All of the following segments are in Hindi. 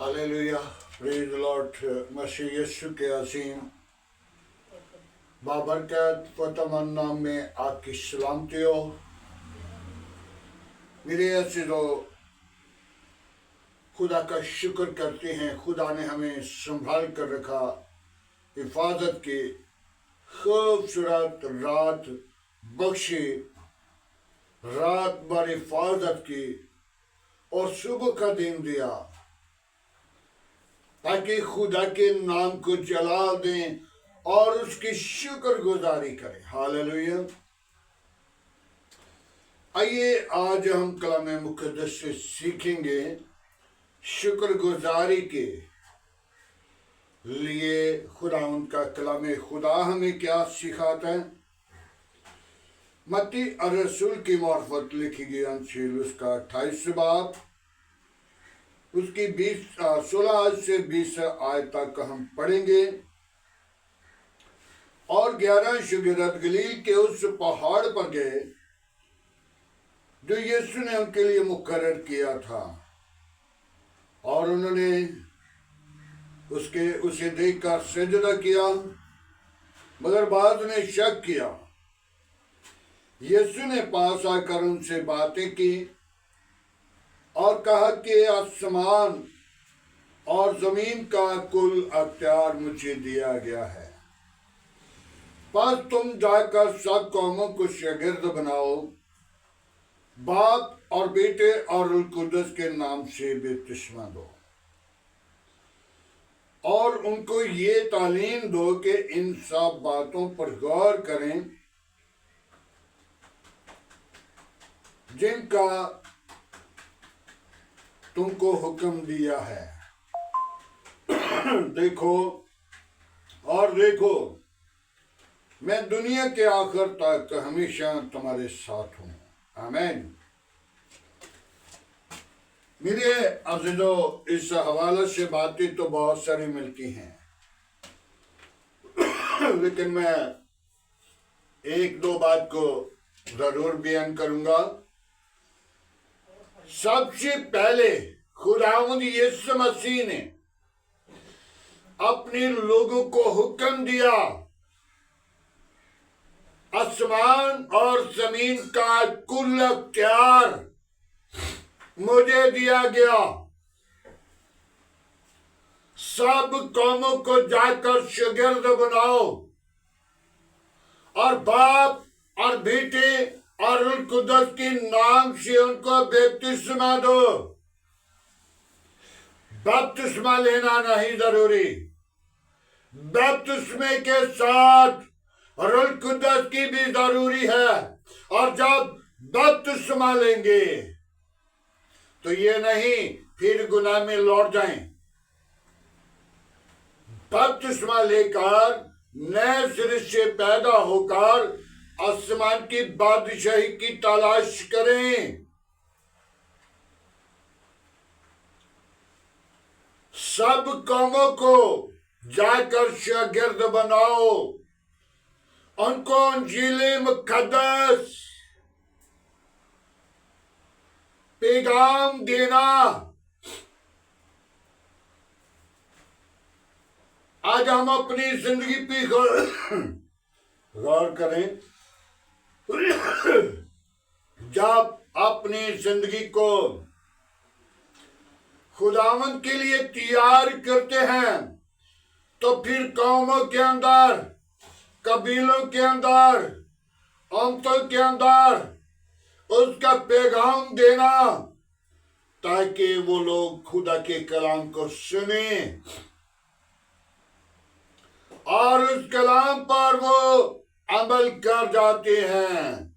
Hallelujah, praise lord. Masih Yeshu के असीम बाबरकत फतमन नाम में आपकी सलामती हो। मेरे अजीजों, खुदा का शुक्र करते हैं। खुदा ने हमें संभाल कर रखा, हिफाजत की, खूबसूरत रात बख्शी, रात भर हिफाजत की और सुबह का दिन दिया ताकि खुदा के नाम को जलाल दें और उसकी शुक्रगुजारी करें। हालेलुया। आइए आज हम कलाम मुक़द्दस से सीखेंगे शुक्रगुजारी के लिए खुदा उनका कलाम खुदा हमें क्या सिखाता है। मत्ती रसूल की मार्फत लिखी गई अंजील उसका 28 बाब उसकी 16 से 20 आयत तक हम पढ़ेंगे। और 11 शागिर्द गलील के उस पहाड़ पर गए जो यीशु ने उनके लिए मुकर्रर किया था, और उन्होंने उसे देखकर सजदा किया, मगर बाद ने शक किया। यीशु ने पास आकर उनसे बातें की और कहा कि आसमान और जमीन का कुल अख्तियार मुझे दिया गया है, बस तुम जाकर सब कौमों को शागिर्द बनाओ, बाप और बेटे और रूह कुद्दस के नाम से बपतिस्मा दो, और उनको ये तालीम दो कि इन सब बातों पर गौर करें जिनका तुमको हुक्म दिया है। देखो और देखो, मैं दुनिया के आखिर तक हमेशा तुम्हारे साथ हूं। आमीन। मेरे अज़ीज़ों, इस हवाले से बातें तो बहुत सारी मिलती हैं, लेकिन मैं एक दो बात को जरूर बयान करूंगा। सबसे पहले खुदावंद यीशु मसीह ने अपने लोगों को हुक्म दिया, आसमान और जमीन का कुल अख्तियार मुझे दिया गया, सब कौमों को जाकर शागिर्द बनाओ और बाप और बेटे और रूह कुद्दस के नाम से उनको बपतिस्मा दो। बपतिस्मा लेना नहीं जरूरी, बपतिस्मे के साथ रूह कुद्दस की भी जरूरी है। और जब बपतिस्मा लेंगे तो ये नहीं फिर गुनाह में लौट जाएं। बपतिस्मा लेकर नए सिरे से पैदा होकर आसमान की बादशाही की तलाश करें। सब कौमों को जाकर शागिर्द बनाओ, उनको इंजील मुक़द्दस पैगाम देना। आज हम अपनी जिंदगी पे गौर करें। जब अपनी जिंदगी को खुदावंद के लिए तैयार करते हैं तो फिर कौमों के अंदर, कबीलों के अंदर, उम्मतों के अंदर उसका पैगाम देना, ताकि वो लोग खुदा के कलाम को सुने और उस कलाम पर वो अमल कर जाते हैं,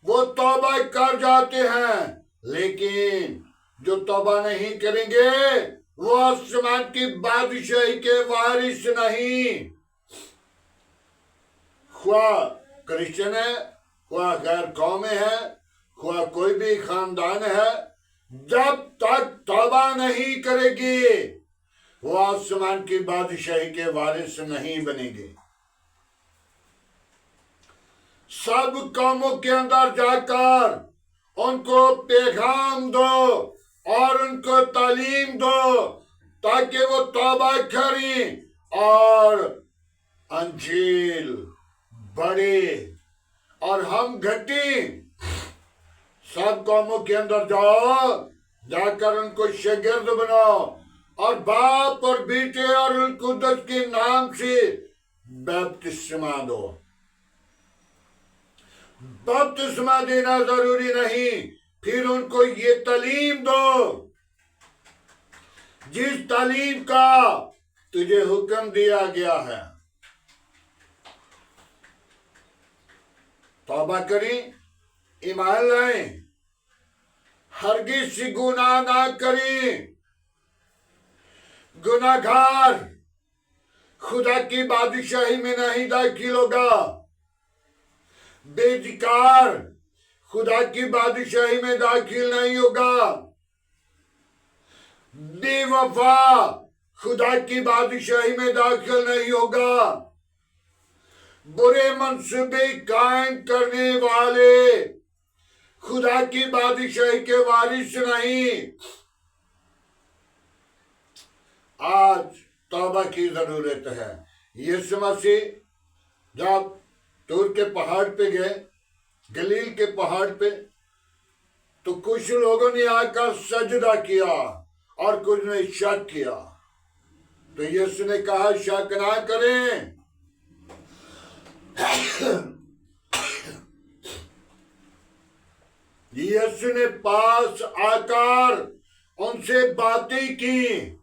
वो तौबा कर जाते हैं। लेकिन जो तौबा नहीं करेंगे वो आसमान की बादशाही के वारिस नहीं। ख्वा क्रिश्चियन है, ख्वा गैर कौमे है, ख्वा कोई भी खानदान है, जब तक तौबा नहीं करेगी वो आसमान की बादशाही के वारिस नहीं बनेंगे। सब कौमों के अंदर जाकर उनको पैगाम दो और उनको तालीम दो, ताकि वो तौबा करें और अंजील बढ़े और हम घटें। सब कौमों के अंदर जाओ, जाकर उनको शागिर्द बनाओ और बाप और बेटे और कुदस के नाम से बपतिस्मा दो। बपतिस्मा देना जरूरी नहीं, फिर उनको ये तालीम दो जिस तालीम का तुझे हुक्म दिया गया है। तौबा करें, ईमान लाएं, हरगिज से गुनाह ना करें। गुनाहगार खुदा की बादशाही में नहीं दाखिल होगा। बेजिकार खुदा की बादशाही में दाखिल नहीं होगा। बेवफा खुदा की बादशाही में दाखिल नहीं होगा। बुरे मंसूबे कायम करने वाले खुदा की बादशाही के वारिस नहीं। आज तौबा की जरूरत है। यीशु मसीह जब तूर के पहाड़ पे गए, गलील के पहाड़ पे, तो कुछ लोगों ने आकर सजदा किया और कुछ ने शक किया। तो यीशु ने कहा शक ना करें। यीशु ने पास आकर उनसे बातें की,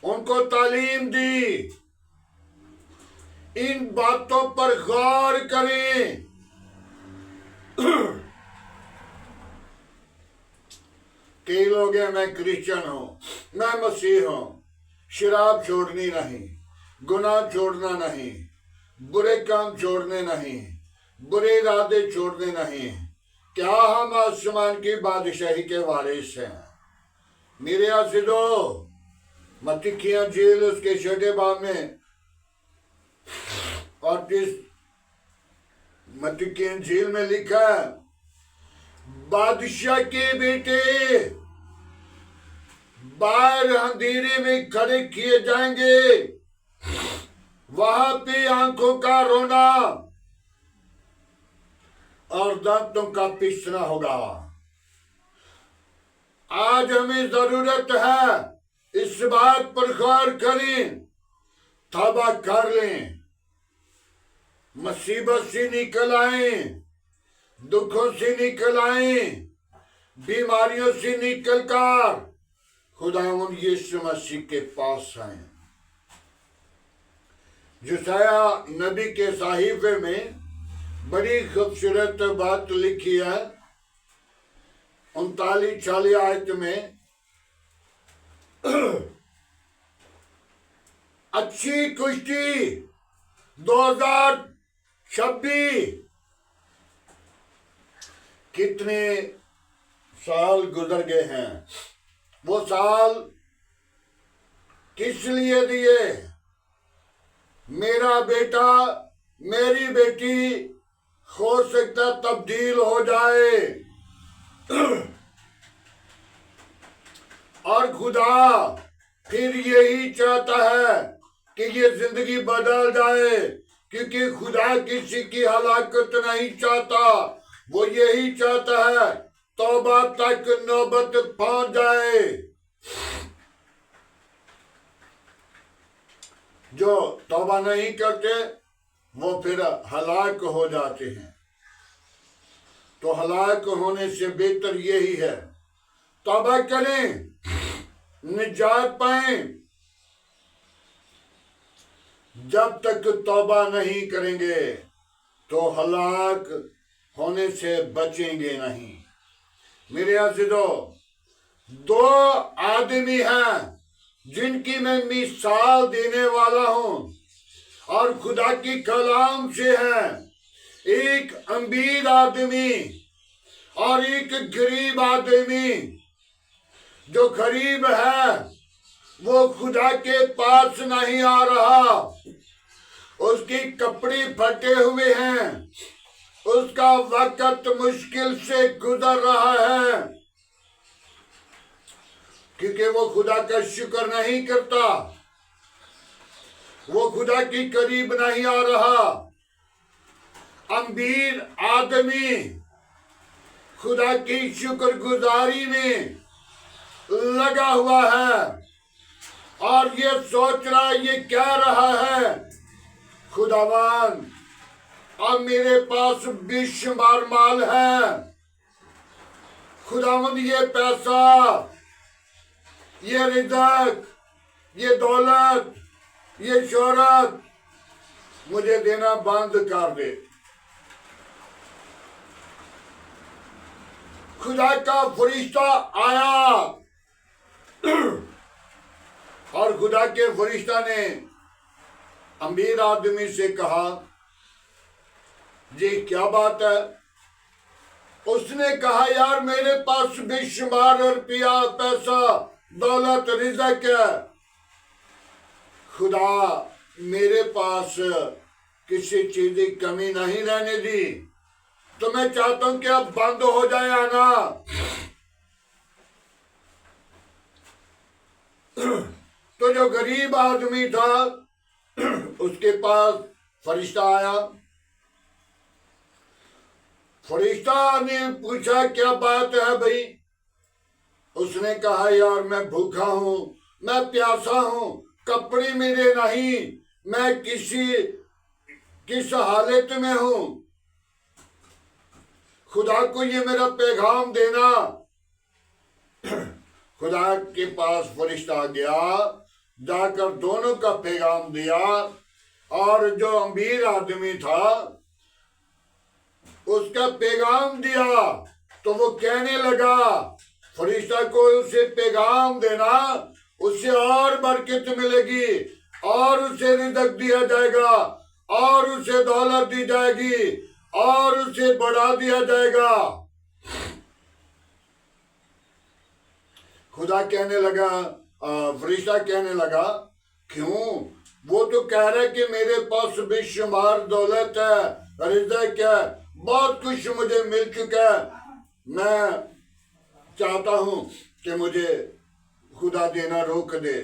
उनको तालीम दी। इन बातों पर गौर करें। कई लोग हैं, मैं क्रिश्चियन हूं, मैं मसीह हूं, शराब छोड़नी नहीं, गुनाह छोड़ना नहीं, बुरे काम छोड़ने नहीं, बुरे इरादे छोड़ने नहीं। क्या हम आसमान की बादशाही के वारिस हैं? मेरे अज़ीज़ों, मत्ती की इंजील उसके 6 बाब में और जिस मत्ती की इंजील में लिखा है, बादशाह के बेटे बाहर अंधेरे में खड़े किए जाएंगे, वहां पे आंखों का रोना और दांतों का पीसना होगा। आज हमें जरूरत है इस बात पर गौर करें, तौबा कर लें, मुसीबत से निकल आए, दुखों से निकल आए, बीमारियों से निकलकर खुदावंद यीशु मसीह के पास आए। यशायाह नबी के साहिफे में बड़ी खूबसूरत बात लिखी है। 39-40 आयत में अच्छी कुश्ती 2026 कितने साल गुजर गए हैं। वो साल किस लिए दिए? मेरा बेटा, मेरी बेटी हो सकता तब्दील हो जाए और खुदा फिर यही चाहता है कि ये जिंदगी बदल जाए, क्योंकि खुदा किसी की हलाकत नहीं चाहता। वो यही चाहता है तौबा तक नौबत पहुंच जाए। जो तौबा नहीं करते वो फिर हलाक हो जाते हैं। तो हलाक होने से बेहतर यही है तौबा करें, निजात पाएं। जब तक तौबा नहीं करेंगे तो हलाक होने से बचेंगे नहीं। मेरे अज़ीज़ों, 2 आदमी हैं जिनकी मैं मिसाल देने वाला हूं और खुदा की कलाम से है। एक अमीर आदमी और एक गरीब आदमी। जो गरीब है वो खुदा के पास नहीं आ रहा, उसके कपड़े फटे हुए हैं, उसका वक्त मुश्किल से गुजर रहा है। क्योंकि वो खुदा का शुक्र नहीं करता, वो खुदा के करीब नहीं आ रहा। अमीर आदमी खुदा की शुक्रगुजारी में लगा हुआ है और ये सोच रहा है, ये क्या रहा है, खुदावन अब मेरे पास बेशुमार माल है, खुदावन ये पैसा, ये रिज़्क़, ये दौलत, ये शोहरत मुझे देना बंद कर दे। खुदा का फरिश्ता आया और खुदा के फरिश्ता ने अमीर आदमी से कहा, जी क्या बात है? उसने कहा, यार मेरे पास बेशुमार रुपया, पैसा, दौलत, रिज़्क़ है, खुदा मेरे पास किसी चीज की कमी नहीं रहने दी, तो मैं चाहता हूं कि अब बंद हो जाए आना। तो जो गरीब आदमी था उसके पास फरिश्ता आया। फरिश्ता ने पूछा, क्या बात है भाई? उसने कहा, यार मैं भूखा हूं, मैं प्यासा हूं, कपड़े मेरे नहीं, मैं किस हालत में हूं, खुदा को ये मेरा पैगाम देना। खुदा के पास फरिश्ता गया, जाकर दोनों का पैगाम दिया और जो अमीर आदमी था उसका पैगाम दिया। तो वो कहने लगा, फरिश्ता को उसे पैगाम देना, उससे और बरकत मिलेगी और उसे रिज़्क़ दिया जाएगा और उसे दौलत दी जाएगी और उसे बढ़ा दिया जाएगा। खुदा कहने लगा, फरिश्ता कहने लगा, क्यों? वो तो कह रहा है कि मेरे पास बेशुमार दौलत है, रिज़्क़ है, बहुत कुछ मुझे मिल चुका है, मैं चाहता हूं कि मुझे खुदा देना रोक दे।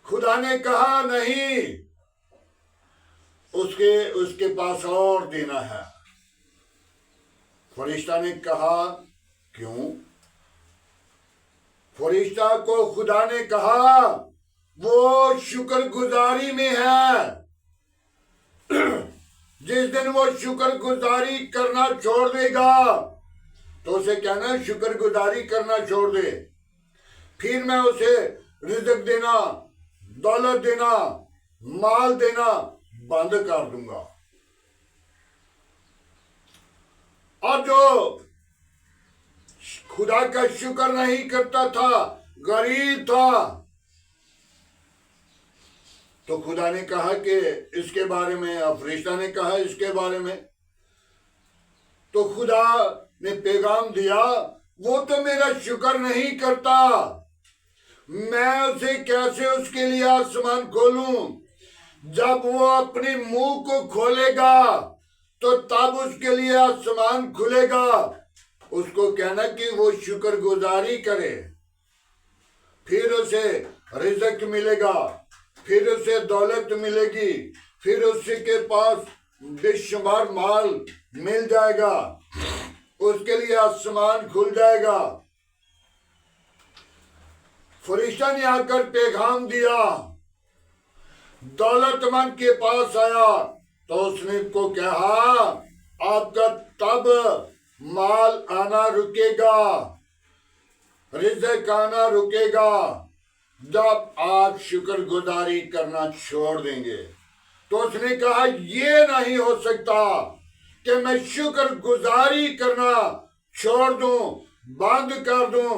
खुदा ने कहा, नहीं, उसके पास और देना है। फरिश्ता ने कहा, क्यों? फरिश्ता को खुदा ने कहा, वो शुक्रगुजारी में है। जिस दिन वो शुक्रगुजारी करना छोड़ देगा, तो उसे कहना शुक्रगुजारी करना छोड़ दे, फिर मैं उसे रिज़्क़ देना, दौलत देना, माल देना बंद कर दूंगा। और जो खुदा का शुक्र नहीं करता था, गरीब था, तो खुदा ने कहा कि इसके बारे में, फरिश्ता ने कहा इसके बारे में, तो खुदा ने पैगाम दिया, वो तो मेरा शुक्र नहीं करता, मैं उसे कैसे उसके लिए आसमान खोलूं? जब वो अपने मुंह को खोलेगा तो तब उसके लिए आसमान खुलेगा। उसको कहना कि वो शुक्रगुजारी करे, फिर उसे रिज़्क़ मिलेगा, फिर उसे दौलत मिलेगी, फिर उसके पास बेशुमार माल मिल जाएगा, उसके लिए आसमान खुल जाएगा। फरिश्ता ने आकर पैगाम दिया, दौलतमंद के पास आया तो उसने को कहा, आपका तब माल आना रुकेगा, रिज़्क़ आना रुकेगा जब आप शुक्रगुजारी करना छोड़ देंगे। तो उसने कहा, ये नहीं हो सकता कि मैं शुक्रगुजारी करना छोड़ दूं, बंद कर दूं,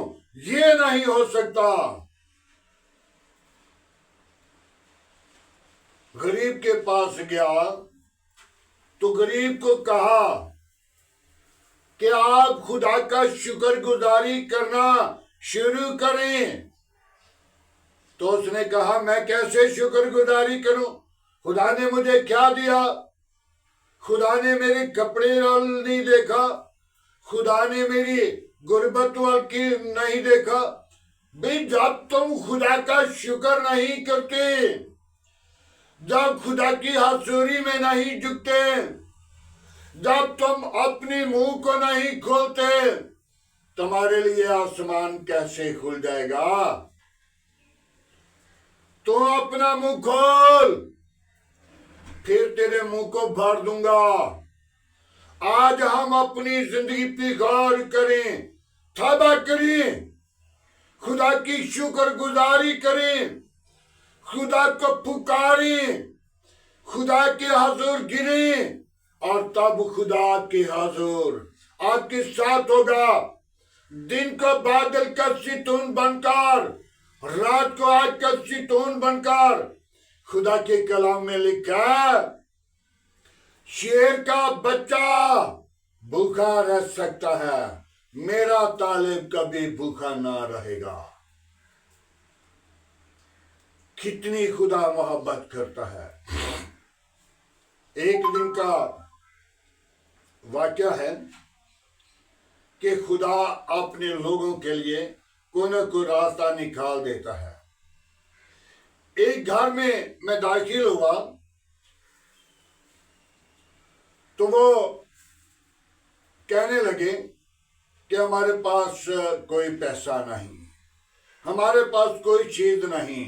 ये नहीं हो सकता। गरीब के पास गया तो गरीब को कहा कि आप खुदा का शुक्रगुजारी करना शुरू करें। तो उसने कहा, मैं कैसे शुक्रगुजारी करूं? खुदा ने मुझे क्या दिया? खुदा ने मेरे कपड़े नहीं देखा, खुदा ने मेरी गुर्बत वाल की नहीं देखा। भाई जब तुम खुदा का शुक्र नहीं करते, जब खुदा की हजूरी में नहीं झुकते, जब तुम अपने मुंह को नहीं खोलते, तुम्हारे लिए आसमान कैसे खुल जाएगा? तो अपना मुंह खोल, फिर तेरे मुंह को भर दूंगा। आज हम अपनी जिंदगी पे गौर करें, तौबा करें, खुदा की शुक्रगुजारी करें, खुदा को पुकारें, खुदा के हजूर गिरें, और तब खुदा के हजूर आपके साथ होगा। दिन को बादल का सितून बनकर, रात को आग का सितून बनकर। खुदा के कलाम में लिखा, शेर का बच्चा भूखा रह सकता है, मेरा तालिब कभी भूखा ना रहेगा। कितनी खुदा मोहब्बत करता है। एक दिन का वाक्य है कि खुदा अपने लोगों के लिए कोई न कोई रास्ता निकाल देता है। एक घर में मैं दाखिल हुआ तो वो कहने लगे कि हमारे पास कोई पैसा नहीं, हमारे पास कोई चीज नहीं।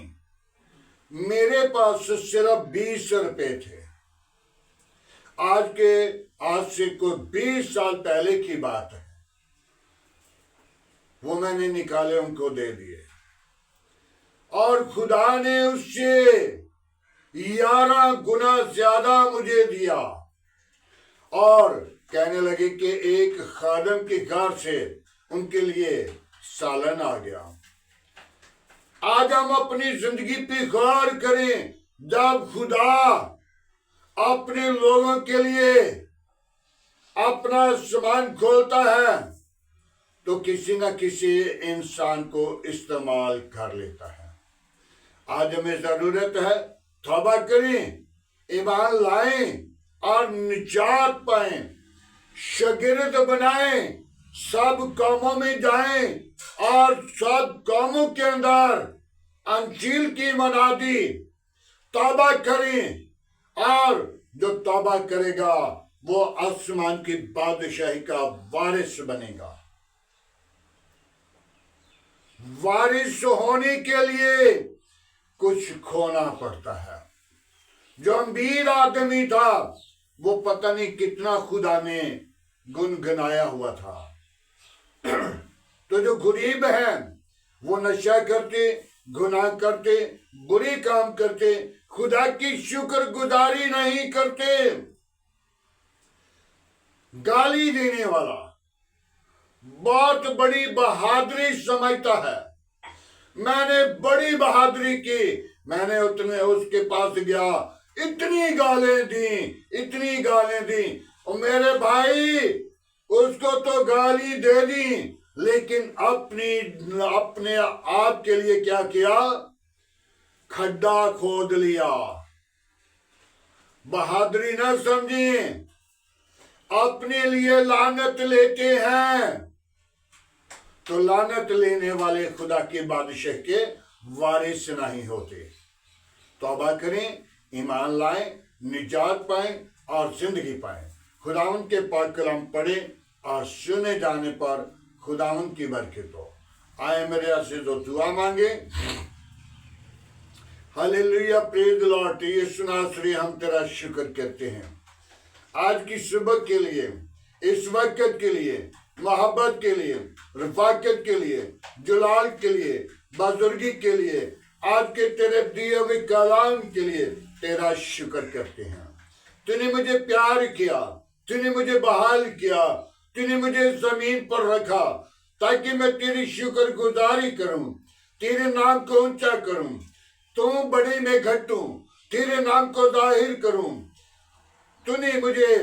मेरे पास सिर्फ 20 रुपए थे। आज से कोई 20 साल पहले की बात है। वो मैंने निकाले, उनको दे दिए, और खुदा ने उससे 11 गुना ज्यादा मुझे दिया। और कहने लगे कि एक खादम के घर से उनके लिए सालन आ गया। आज हम अपनी जिंदगी पे गौर करें, जब खुदा अपने लोगों के लिए अपना सामान खोलता है तो किसी न किसी इंसान को इस्तेमाल कर लेता है। आज हमें जरूरत है तौबा करें, ईमान लाएं और निजात पाएं, शागिर्द बनाएं, सब कौमों में जाएं और सब कौमों के अंदर अंजील की मनादी। तौबा करें, और जो तौबा करेगा वो आसमान की बादशाही का वारिस बनेगा। वारिस होने के लिए कुछ खोना पड़ता है। जो अमीर आदमी था वो पता नहीं कितना खुदा में गुनगुनाया हुआ था। तो जो गरीब हैं वो नशा करते, गुनाह करते, बुरे काम करते, खुदा की शुक्रगुजारी नहीं करते। गाली देने वाला बहुत बड़ी बहादुरी समझता है। मैंने बड़ी बहादुरी की, मैंने उसके पास गया, इतनी गालें दी, इतनी गालें दी। और मेरे भाई, उसको तो गाली दे दी, लेकिन अपने आप के लिए क्या किया? खड्डा खोद लिया। बहादुरी ना समझिए, अपने लिए लानत लेते हैं तो लानत लेने वाले खुदा के बादशाह के वारिस नहीं होते। तौबा करें, ईमान लाएं, निजात पाएं और जिंदगी पाएं। खुदावन के पाक कलाम पढ़े और सुने जाने पर खुदावन की बरकत हो। आए मेरे अजीज दो दुआ मांगे। Hallelujah, praise the lord. Yeshu नासरी, हम तेरा शुक्र करते हैं आज की सुबह के लिए, इस वक्त के लिए, मोहब्बत के लिए, रफाकत के लिए, जुलाल के लिए, बुजुर्गी के लिए, आज के तेरे दिए हुए कलाम के लिए तेरा शुक्र करते हैं। तूने मुझे प्यार किया, तूने मुझे बहाल किया, तूने मुझे जमीन पर रखा ताकि मैं तेरी शुक्रगुजारी करूं, तेरे नाम को ऊंचा करूं, तू बड़ी में घटूं, तेरे नाम को जाहिर करूं। तूने मुझे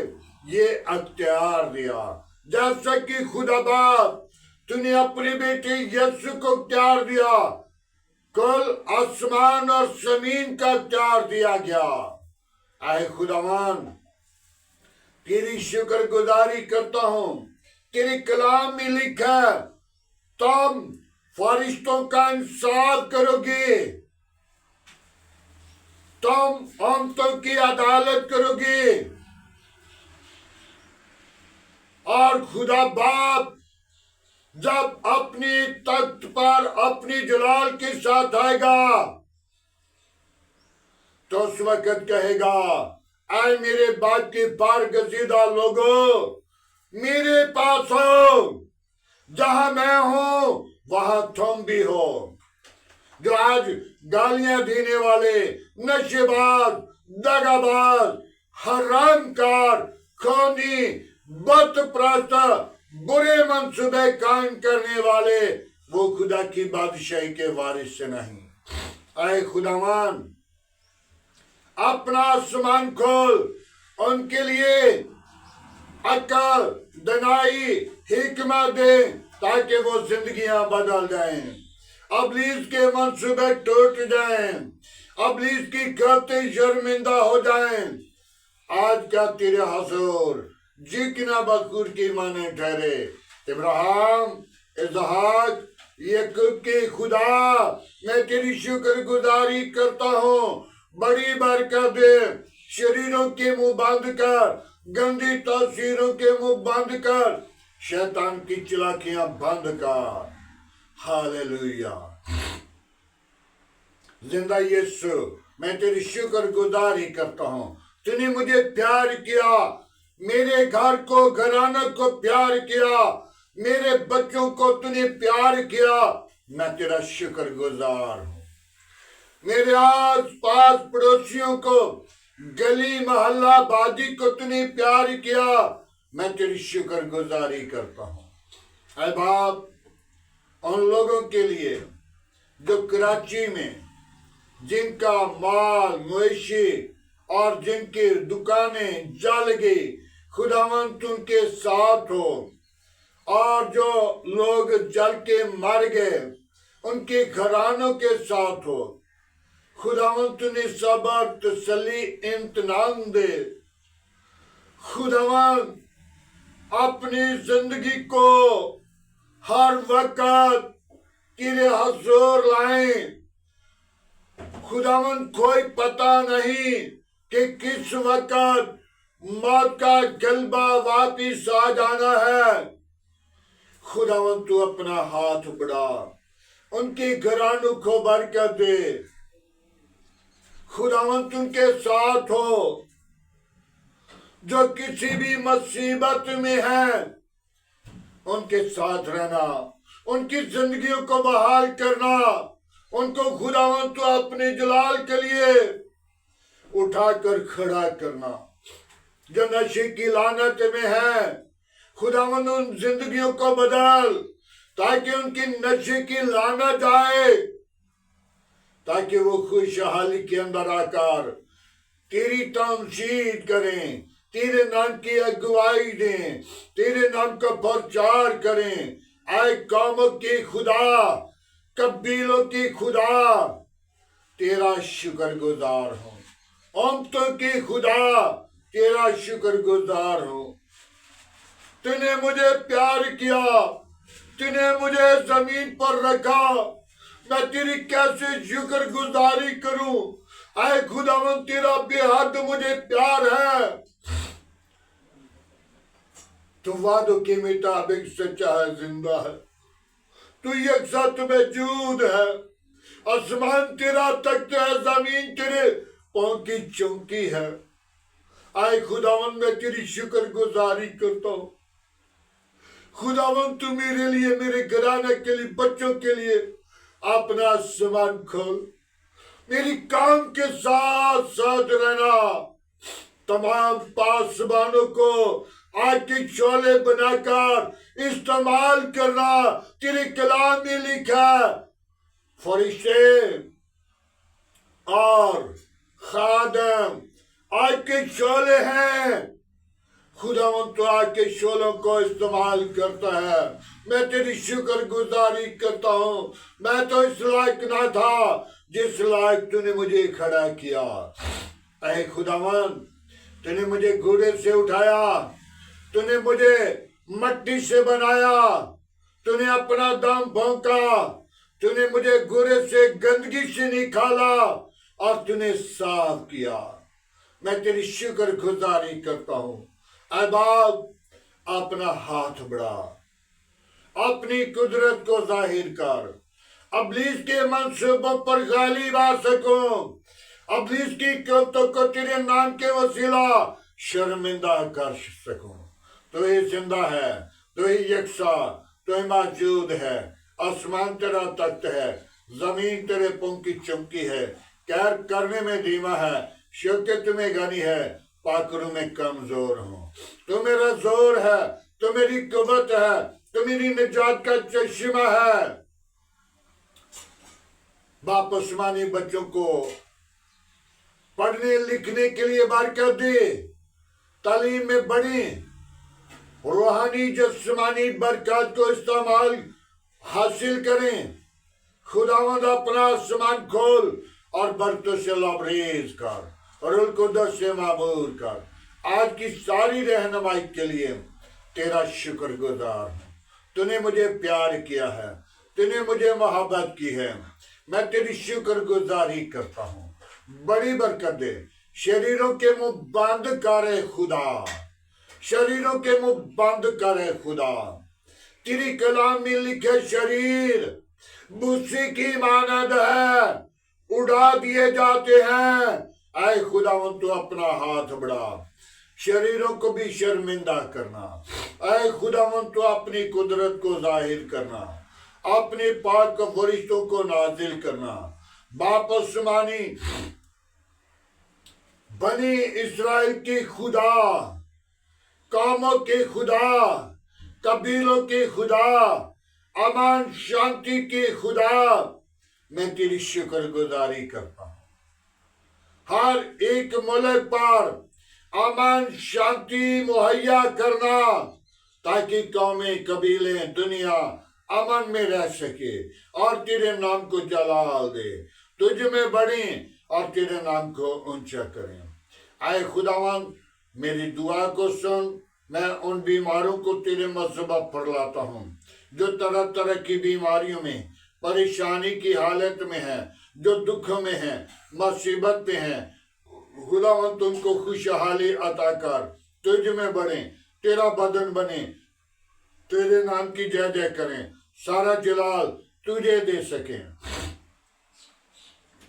ये अख्तियार दिया, जैसा कि खुदा बाप तूने अपने बेटे यीशु को अख्तियार दिया, कल आसमान और जमीन का अख्तियार दिया गया। आए खुदावन, तेरी शुक्रगुजारी करता हूं, तेरे कलाम में लिखा है, तुम फरिश्तों का इंसाफ करोगे, तुम उम्मतों की अदालत करोगे, और खुदा बाप जब अपनी तख्त पर अपनी जलाल के साथ आएगा तो उस वक्त कहेगा, आए मेरे बाप के पारगजीदा लोगों, मेरे पास हो, जहां मैं हूं वहां तुम भी हो। जो आज गालियां देने वाले, नशेबाज, दगाबाज, हरामकार, खूनी, बदप्रस्त, बुरे मंसूबे कायम करने वाले, वो खुदा की बादशाही के वारिस से नहीं। आए खुदावन अपना आसमान खोल, उनके लिए अकल, दनाई, हिकमत दे, ताकि वो जिंदगियां बदल जाएं, अबलीस के मंसूबे टूट जाएं, अबलीस की करते शर्मिंदा हो जाएं। आज का तेरे हजूर जिकना बकूर की माने ठहरे, इब्राहिम, इसहाक, याकूब के खुदा, मैं तेरी शुक्रगुजारी करता हूँ। बड़ी बरकत दे, शरीरों के मुंह बंद कर, गंदी तस्वीरों के मुंह बंद कर, शैतान की चलाकियां बंद कर। हालेलुया। जिंदा यीशु, मैं तेरी शुक्रगुजारी करता हूँ। तूने मुझे प्यार किया, मेरे घर को, घराना को प्यार किया, मेरे बच्चों को तूने प्यार किया, मैं तेरा शुक्रगुजार हूँ। मेरे आस पास पड़ोसियों को, गली मोहल्ला बाजी को तूने प्यार किया, मैं तेरी शुक्रगुजारी करता हूँ। ऐ बाप, उन लोगों के लिए जो कराची में, जिनका माल मवेशी और जिनकी दुकानें जल गई, खुदावंत उनके साथ हो, और जो लोग जल के मर गए उनके घरानों के साथ हो। खुदावंत ने सबर, तसल्ली, इम्तिनान दे। खुदावंत अपनी जिंदगी को हर वक्त तेरे हुजूर लाएं। खुदावंत कोई पता नहीं कि किस वक्त मौत का गलबा वापिस आ जाना है। खुदावंत तू अपना हाथ बढ़ा, उनके घरानों को बरकत दे। खुदावंत उनके साथ हो, जो किसी भी मुसीबत में है, उनके साथ रहना, उनकी जिंदगियों को बहाल करना, उनको खुदावंत अपने जलाल के लिए उठाकर खड़ा करना। जो नशे की लानत में है, खुदावंत उन जिंदगियों को बदल, ताकि उनकी नशे की लानत आए, ताकि वो खुशहाली के अंदर आकर तेरी तमजीद करें, तेरे नाम की अगुवाई दें, तेरे नाम का प्रचार करें। आए कौमों के खुदा, कबीलों की खुदा, तेरा शुक्रगुजार हो। उम्मतों के खुदा, तेरा शुक्रगुजार हो। तूने मुझे प्यार किया, तूने मुझे जमीन पर रखा, मैं तेरी कैसे शुक्रगुजारी करूं। आए खुदावंत तेरा बेहद मुझे प्यार है। तू वादों के मुताबिक सच्चा है, जिंदा है, तू यकसत मौजूद है। आसमान तेरा तख्त है, जमीन तेरे पांव की चौकी है। आए खुदावंत मैं तेरी शुक्रगुजारी करता हूँ। खुदावंत तू मेरे लिए, मेरे घराने के लिए, बच्चों के लिए अपना आसमान खोल। मेरी काम के साथ साथ रहना, तमाम पासबानों को आग के शोले बनाकर इस्तेमाल करना। तेरे कलाम में लिखा, फरिश्ते और खादम आग के शोले हैं। खुदावंत तो आग के शोलों को इस्तेमाल करता है। मैं तेरी शुक्रगुजारी करता हूँ। मैं तो इस लायक ना था जिस लायक तूने मुझे खड़ा किया। ऐ खुदावंत, तूने मुझे घोड़े से उठाया, तूने मुझे मट्टी से बनाया, तूने अपना दम भोंका, तूने मुझे गुरे से गंदगी से निकाला और तूने साफ किया। मैं तेरी शुक्रगुजारी करता हूं। ऐ बाप, अपना हाथ बढ़ा, अपनी कुदरत को जाहिर कर, अब्लीस के मंसूबों पर गालिब आ सकूं, अब्लीस की कुतों को तेरे नाम के वसीला शर्मिंदा कर सकूं। तो ही जिंदा है, तो ही यकसा, तो ही मौजूद है। आसमान तेरा तख्त है, जमीन तेरे पंख की चमकी है। कैर करने में धीमा है, शौकत में गनी है, पाकरू में कमजोर हूँ। तो मेरा जोर है, तो मेरी कुव्वत है, तो मेरी निजात का चश्मा है। बाप आसमानी बच्चों को पढ़ने लिखने के लिए बरकत दे, तालीम में बढ़े, रूहानी जिस्मानी बरकत को इस्तेमाल हासिल करें। खुदावंद अपना आसमान खोल और बरकतों से लबरेज कर और उनको से मामूर कर। आज की सारी रहनुमाई के लिए तेरा शुक्रगुजार हूँ। तूने मुझे प्यार किया है, तूने मुझे मोहब्बत की है। मैं तेरी शुक्रगुजारी करता हूँ। बड़ी बरकत दे। शरीरों के मुंह बंद करे खुदा, शरीरों के मुंह बंद करे खुदा। तेरी कलाम में लिखे शरीर भूसी की मानद है, उड़ा दिए जाते हैं। ऐ खुदावंद, तू अपना हाथ बढ़ा, शरीरों को भी शर्मिंदा करना। ऐ खुदावंद, तू अपनी कुदरत को जाहिर करना, अपने पाक फरिश्तों को नाजिल करना। बाप आसमानी, बनी इस्राएल की खुदा, कौमों के खुदा, कबीलों के खुदा, अमन शांति के खुदा, मैं तेरी शुक्रगुजारी करता हूँ। हर एक मुल्क पर अमन शांति मुहैया करना, ताकि कौमें कबीले दुनिया अमन में रह सके और तेरे नाम को जलाल दे, तुझ में बढ़े और तेरे नाम को ऊंचा करें। आए खुदावंद, मेरी दुआ को सुन। मैं उन बीमारों को तेरे मज़हबा पर लाता हूँ जो तरह तरह की बीमारियों में, परेशानी की हालत में है, जो दुख में है, मुसीबत में है। खुदावंद, उनको खुशहाली अता कर, तुझ में बढ़े, तेरा बदन बने, तेरे नाम की जय जय करें, सारा जलाल तुझे दे सके।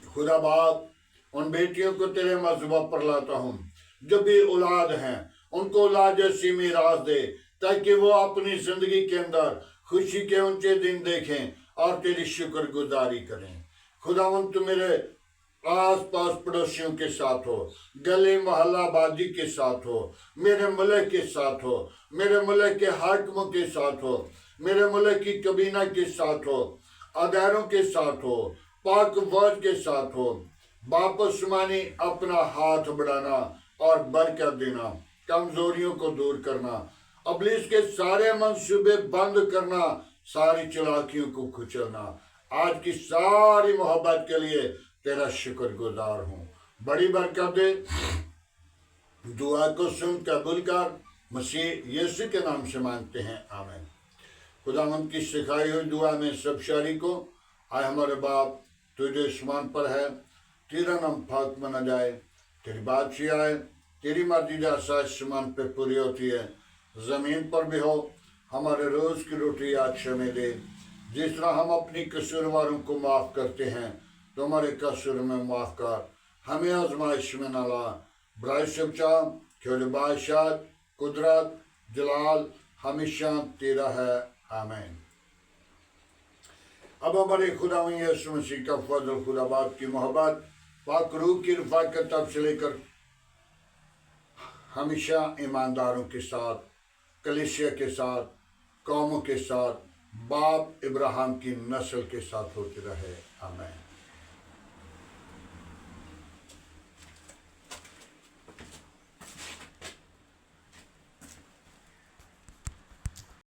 खुदा बाप, उन बेटियों को तेरे मज़हबा पर लाता हूँ जो भी औलाद हैं, उनको औलाद जैसी मीरास दे, ताकि वो अपनी जिंदगी के अंदर खुशी के ऊंचे दिन देखें और तेरी शुक्रगुजारी करें। खुदावंद, तू मेरे आस पास पड़ोसियों के साथ हो, गली मोहल्ला बाजी के साथ हो, मेरे मुल्क के साथ हो, मेरे मुल्क के हाकिमों के साथ हो, मेरे मुल्क की कबीना के साथ हो, अदारों के साथ हो, पाक फौज के साथ हो। बाप आसमानी, अपना हाथ बढ़ाना और बरकत देना, कमजोरियों को दूर करना, अब्लीस के सारे मंसूबे बंद करना, सारी चालाकियों को कुचलना। आज की सारी मोहब्बत के लिए तेरा शुक्रगुजार हूँ। बड़ी बरकत दे, दुआ को सुन कबूल कर, मसीह यीशु के नाम से मांगते हैं, आमीन। खुदावंद की सिखाई हुई दुआ में सब शारी को, आए हमारे बाप, तू जो आसमान पर है, तेरा नाम पाक माना जाए, तेरी बादशाही आए, तेरी मर्जी जैसा आसमान पे पूरी होती है जमीन पर भी हो। हमारे रोज की रोटी आज हमें दे, जिस तरह हम अपनी कसूरवारों को माफ करते हैं, तो हमारे कसूर में माफ कर, हमें आजमाइश में न ला, बुराई से बचा, क्योंकि बादशाह, कुदरत, जलाल हमेशा तेरा है, आमीन। अब हमारे खुदा यीशु मसीह का फजल, खुदा बाप की मोहब्बत, पाक रूह की रफ़ाक़त तब से लेकर हमेशा ईमानदारों के साथ, कलीसिया के साथ, कौमों के साथ, बाप इब्राहिम की नस्ल के साथ होती रहे, आमीन।